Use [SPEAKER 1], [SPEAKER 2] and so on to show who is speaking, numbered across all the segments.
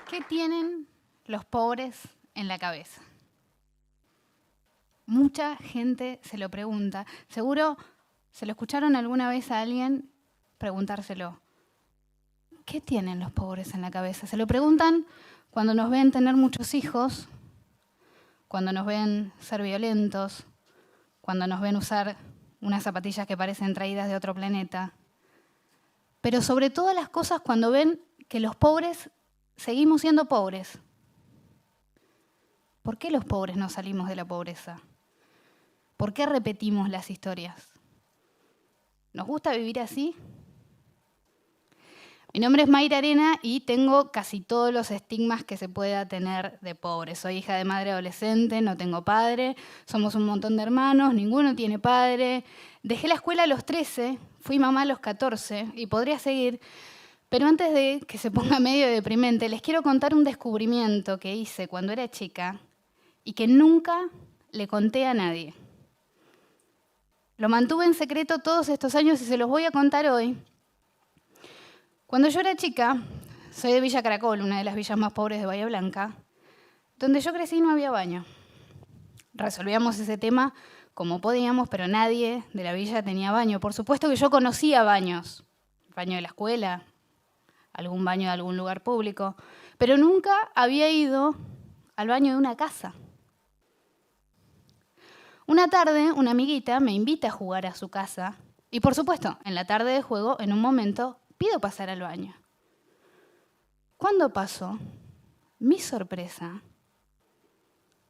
[SPEAKER 1] ¿Qué tienen los pobres en la cabeza? Mucha gente se lo pregunta. Seguro se lo escucharon alguna vez a alguien preguntárselo. ¿Qué tienen los pobres en la cabeza? Se lo preguntan cuando nos ven tener muchos hijos, cuando nos ven ser violentos, cuando nos ven usar unas zapatillas que parecen traídas de otro planeta. Pero sobre todas las cosas cuando ven que los pobres seguimos siendo pobres. ¿Por qué los pobres no salimos de la pobreza? ¿Por qué repetimos las historias? ¿Nos gusta vivir así? Mi nombre es Mayra Arena y tengo casi todos los estigmas que se pueda tener de pobre. Soy hija de madre adolescente, no tengo padre, somos un montón de hermanos, ninguno tiene padre. Dejé la escuela a los 13, fui mamá a los 14 y podría seguir. Pero antes de que se ponga medio deprimente, les quiero contar un descubrimiento que hice cuando era chica y que nunca le conté a nadie. Lo mantuve en secreto todos estos años y se los voy a contar hoy. Cuando yo era chica, soy de Villa Caracol, una de las villas más pobres de Bahía Blanca, donde yo crecí no había baño. Resolvíamos ese tema como podíamos, pero nadie de la villa tenía baño. Por supuesto que yo conocía baños, baño de la escuela, algún baño de algún lugar público, pero nunca había ido al baño de una casa. Una tarde, una amiguita me invita a jugar a su casa y, por supuesto, en la tarde de juego, en un momento, pido pasar al baño. ¿Cuándo pasó? Mi sorpresa.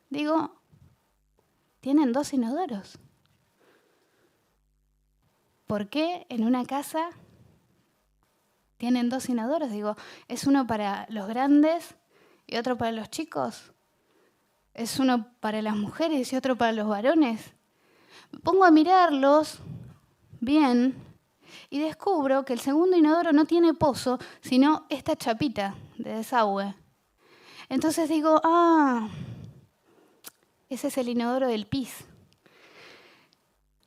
[SPEAKER 1] Digo, tienen 2 inodoros. ¿Por qué en una casa tienen 2 inodoros? Digo, ¿es uno para los grandes y otro para los chicos? ¿Es uno para las mujeres y otro para los varones? Me pongo a mirarlos bien y descubro que el segundo inodoro no tiene pozo, sino esta chapita de desagüe. Entonces digo, ese es el inodoro del pis.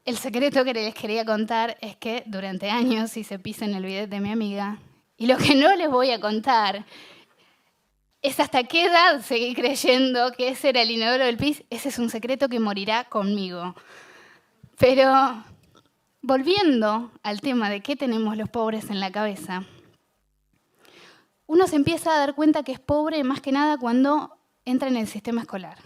[SPEAKER 1] El secreto que les quería contar es que durante años hice pis en el bidet de mi amiga. Y lo que no les voy a contar es hasta qué edad seguí creyendo que ese era el inodoro del pis. Ese es un secreto que morirá conmigo. Pero volviendo al tema de qué tenemos los pobres en la cabeza, uno se empieza a dar cuenta que es pobre más que nada cuando entra en el sistema escolar.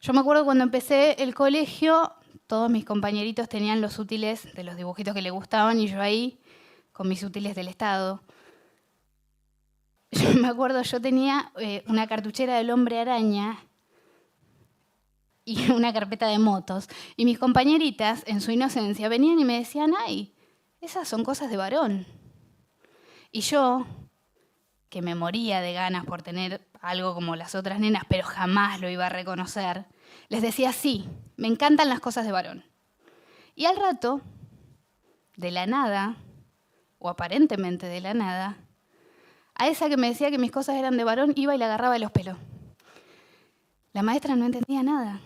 [SPEAKER 1] Yo me acuerdo cuando empecé el colegio, todos mis compañeritos tenían los útiles de los dibujitos que les gustaban y yo ahí con mis útiles del Estado. Yo me acuerdo, yo tenía una cartuchera del Hombre Araña y una carpeta de motos. Y mis compañeritas, en su inocencia, venían y me decían, ¡ay, esas son cosas de varón! Y yo, que me moría de ganas por tener algo como las otras nenas, pero jamás lo iba a reconocer, les decía, sí, me encantan las cosas de varón. Y al rato, de la nada, o aparentemente de la nada, a esa que me decía que mis cosas eran de varón, iba y la agarraba de los pelos. La maestra no entendía nada.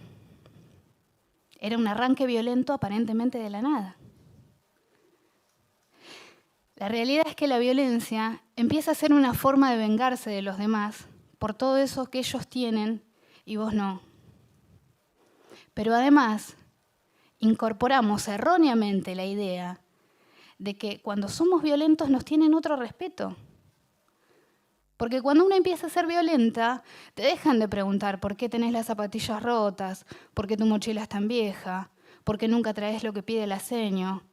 [SPEAKER 1] Era un arranque violento aparentemente de la nada. La realidad es que la violencia empieza a ser una forma de vengarse de los demás por todo eso que ellos tienen y vos no. Pero además, incorporamos erróneamente la idea de que cuando somos violentos nos tienen otro respeto. Porque cuando uno empieza a ser violenta, te dejan de preguntar por qué tenés las zapatillas rotas, por qué tu mochila es tan vieja, por qué nunca traes lo que pide el seño,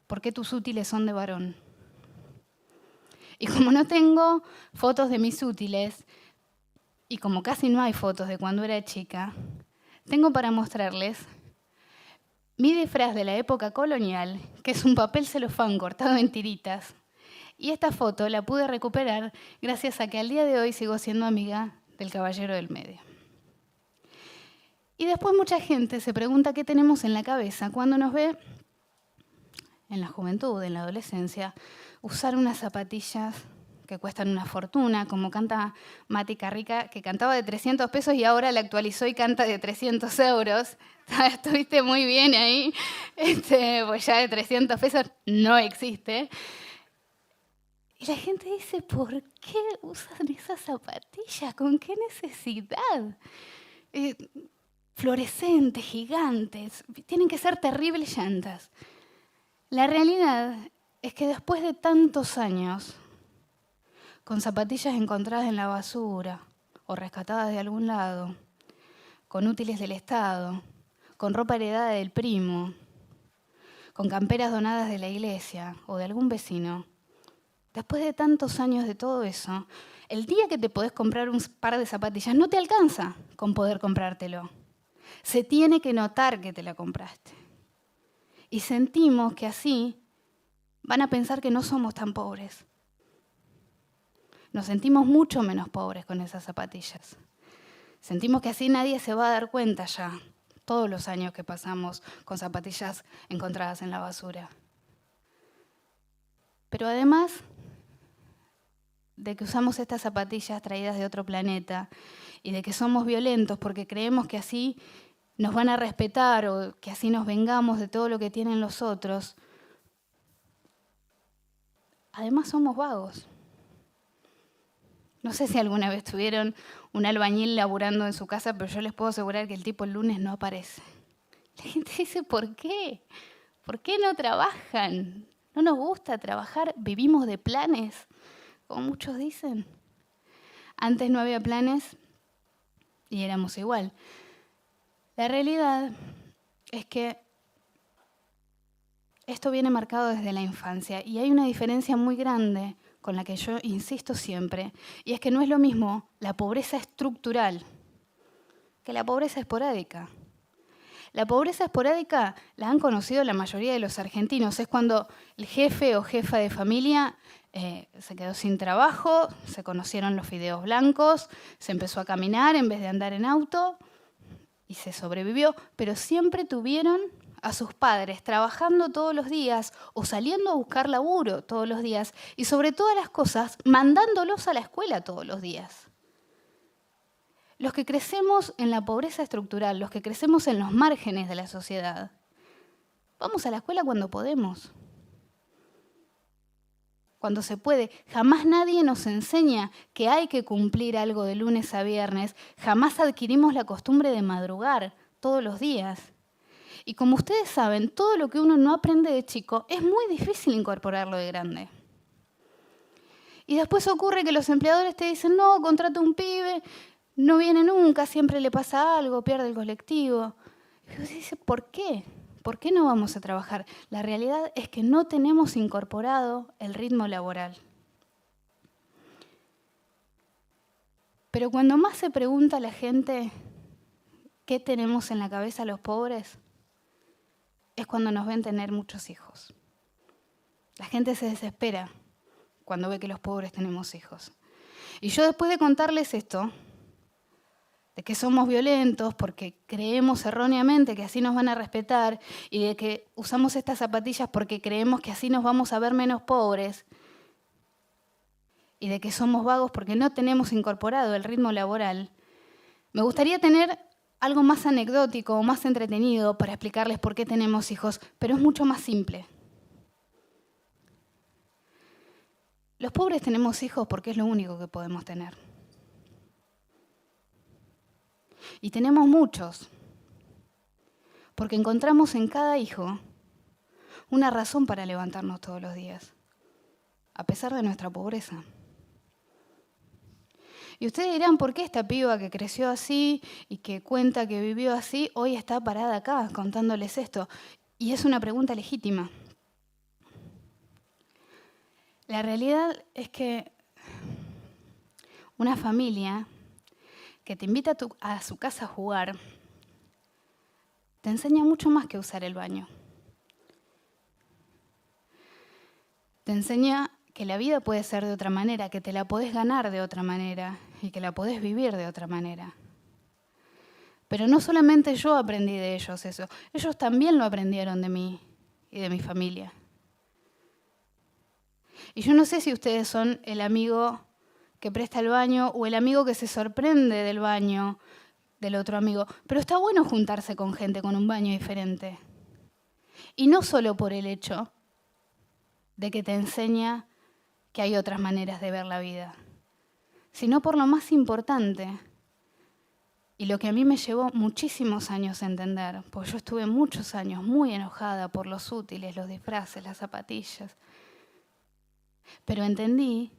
[SPEAKER 1] por qué tus útiles son de varón. Y como no tengo fotos de mis útiles, y como casi no hay fotos de cuando era chica, tengo para mostrarles mi disfraz de la época colonial, que es un papel celofán cortado en tiritas. Y esta foto la pude recuperar gracias a que al día de hoy sigo siendo amiga del caballero del medio. Y después mucha gente se pregunta qué tenemos en la cabeza cuando nos ve en la juventud, en la adolescencia, usar unas zapatillas que cuestan una fortuna, como canta Mati Carrica, que cantaba de 300 pesos y ahora la actualizó y canta de 300 euros. Estuviste muy bien ahí, pues ya de 300 pesos no existe. Y la gente dice, ¿por qué usan esas zapatillas? ¿Con qué necesidad? Fluorescentes, gigantes, tienen que ser terribles llantas. La realidad es que después de tantos años, con zapatillas encontradas en la basura o rescatadas de algún lado, con útiles del Estado, con ropa heredada del primo, con camperas donadas de la iglesia o de algún vecino, después de tantos años de todo eso, el día que te podés comprar un par de zapatillas no te alcanza con poder comprártelo. Se tiene que notar que te la compraste. Y sentimos que así van a pensar que no somos tan pobres. Nos sentimos mucho menos pobres con esas zapatillas. Sentimos que así nadie se va a dar cuenta ya, todos los años que pasamos con zapatillas encontradas en la basura. Pero además de que usamos estas zapatillas traídas de otro planeta y de que somos violentos porque creemos que así nos van a respetar o que así nos vengamos de todo lo que tienen los otros, además somos vagos. No sé si alguna vez tuvieron un albañil laburando en su casa, pero yo les puedo asegurar que el tipo el lunes no aparece. La gente dice, ¿por qué? ¿Por qué no trabajan? ¿No nos gusta trabajar? ¿Vivimos de planes? Como muchos dicen. Antes no había planes y éramos igual. La realidad es que esto viene marcado desde la infancia y hay una diferencia muy grande con la que yo insisto siempre, y es que no es lo mismo la pobreza estructural que la pobreza esporádica. La pobreza esporádica la han conocido la mayoría de los argentinos. Es cuando el jefe o jefa de familia se quedó sin trabajo, se conocieron los fideos blancos, se empezó a caminar en vez de andar en auto y se sobrevivió, pero siempre tuvieron a sus padres trabajando todos los días o saliendo a buscar laburo todos los días y sobre todas las cosas mandándolos a la escuela todos los días. Los que crecemos en la pobreza estructural, los que crecemos en los márgenes de la sociedad, vamos a la escuela cuando podemos, cuando se puede. Jamás nadie nos enseña que hay que cumplir algo de lunes a viernes, jamás adquirimos la costumbre de madrugar todos los días. Y como ustedes saben, todo lo que uno no aprende de chico es muy difícil incorporarlo de grande. Y después ocurre que los empleadores te dicen, no, contrata un pibe, no viene nunca, siempre le pasa algo, pierde el colectivo. Y uno dice, ¿por qué? ¿Por qué no vamos a trabajar? La realidad es que no tenemos incorporado el ritmo laboral. Pero cuando más se pregunta a la gente qué tenemos en la cabeza los pobres, es cuando nos ven tener muchos hijos. La gente se desespera cuando ve que los pobres tenemos hijos. Y yo después de contarles esto, de que somos violentos porque creemos erróneamente que así nos van a respetar y de que usamos estas zapatillas porque creemos que así nos vamos a ver menos pobres y de que somos vagos porque no tenemos incorporado el ritmo laboral, me gustaría tener algo más anecdótico o más entretenido para explicarles por qué tenemos hijos, pero es mucho más simple. Los pobres tenemos hijos porque es lo único que podemos tener. Y tenemos muchos, porque encontramos en cada hijo una razón para levantarnos todos los días, a pesar de nuestra pobreza. Y ustedes dirán, ¿por qué esta piba que creció así y que cuenta que vivió así, hoy está parada acá contándoles esto? Y es una pregunta legítima. La realidad es que una familia que te invita a su casa a jugar, te enseña mucho más que usar el baño. Te enseña que la vida puede ser de otra manera, que te la podés ganar de otra manera y que la podés vivir de otra manera. Pero no solamente yo aprendí de ellos eso, ellos también lo aprendieron de mí y de mi familia. Y yo no sé si ustedes son el amigo que presta el baño o el amigo que se sorprende del baño del otro amigo, pero está bueno juntarse con gente con un baño diferente. Y no solo por el hecho de que te enseña que hay otras maneras de ver la vida, sino por lo más importante y lo que a mí me llevó muchísimos años a entender, porque yo estuve muchos años muy enojada por los útiles, los disfraces, las zapatillas, pero entendí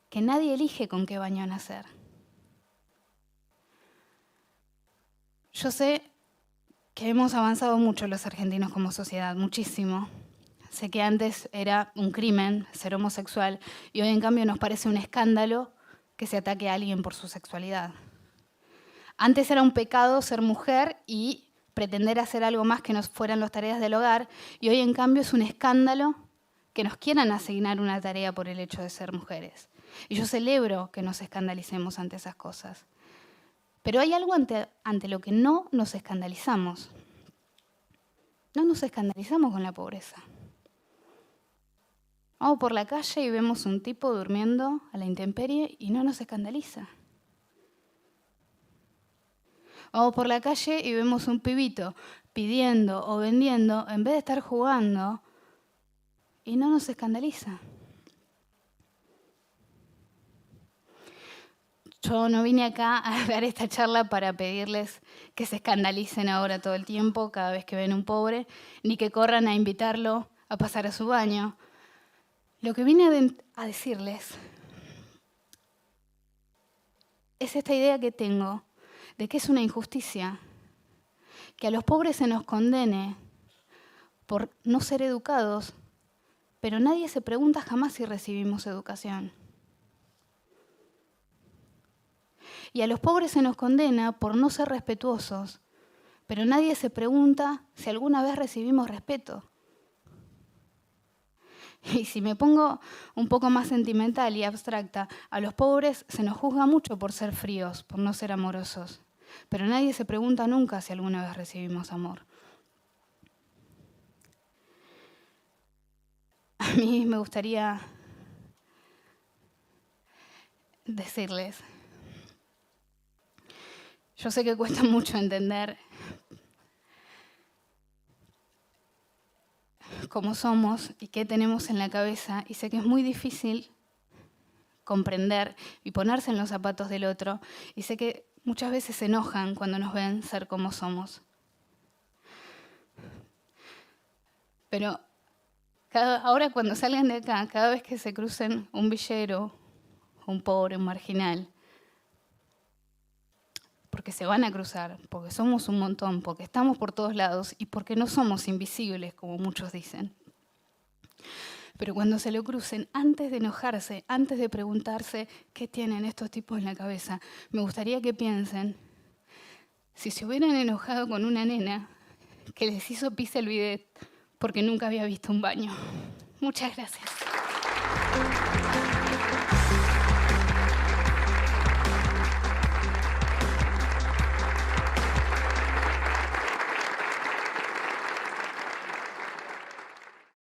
[SPEAKER 1] que nadie elige con qué baño nacer. Yo sé que hemos avanzado mucho los argentinos como sociedad, muchísimo. Sé que antes era un crimen ser homosexual y hoy en cambio nos parece un escándalo que se ataque a alguien por su sexualidad. Antes era un pecado ser mujer y pretender hacer algo más que no fueran las tareas del hogar y hoy en cambio es un escándalo que nos quieran asignar una tarea por el hecho de ser mujeres. Y yo celebro que nos escandalicemos ante esas cosas. Pero hay algo ante lo que no nos escandalizamos. No nos escandalizamos con la pobreza. Vamos por la calle y vemos un tipo durmiendo a la intemperie y no nos escandaliza. Vamos por la calle y vemos un pibito pidiendo o vendiendo en vez de estar jugando y no nos escandaliza. Yo no vine acá a dar esta charla para pedirles que se escandalicen ahora todo el tiempo cada vez que ven un pobre, ni que corran a invitarlo a pasar a su baño. Lo que vine a decirles es esta idea que tengo de que es una injusticia que a los pobres se nos condene por no ser educados, pero nadie se pregunta jamás si recibimos educación. Y a los pobres se nos condena por no ser respetuosos, pero nadie se pregunta si alguna vez recibimos respeto. Y si me pongo un poco más sentimental y abstracta, a los pobres se nos juzga mucho por ser fríos, por no ser amorosos, pero nadie se pregunta nunca si alguna vez recibimos amor. A mí me gustaría decirles, yo sé que cuesta mucho entender cómo somos y qué tenemos en la cabeza, y sé que es muy difícil comprender y ponerse en los zapatos del otro, y sé que muchas veces se enojan cuando nos ven ser como somos. Pero ahora cuando salgan de acá, cada vez que se crucen un villero, un pobre, un marginal, porque se van a cruzar, porque somos un montón, porque estamos por todos lados y porque no somos invisibles, como muchos dicen. Pero cuando se lo crucen, antes de enojarse, antes de preguntarse qué tienen estos tipos en la cabeza, me gustaría que piensen, si se hubieran enojado con una nena que les hizo pis el bidet porque nunca había visto un baño. Muchas gracias.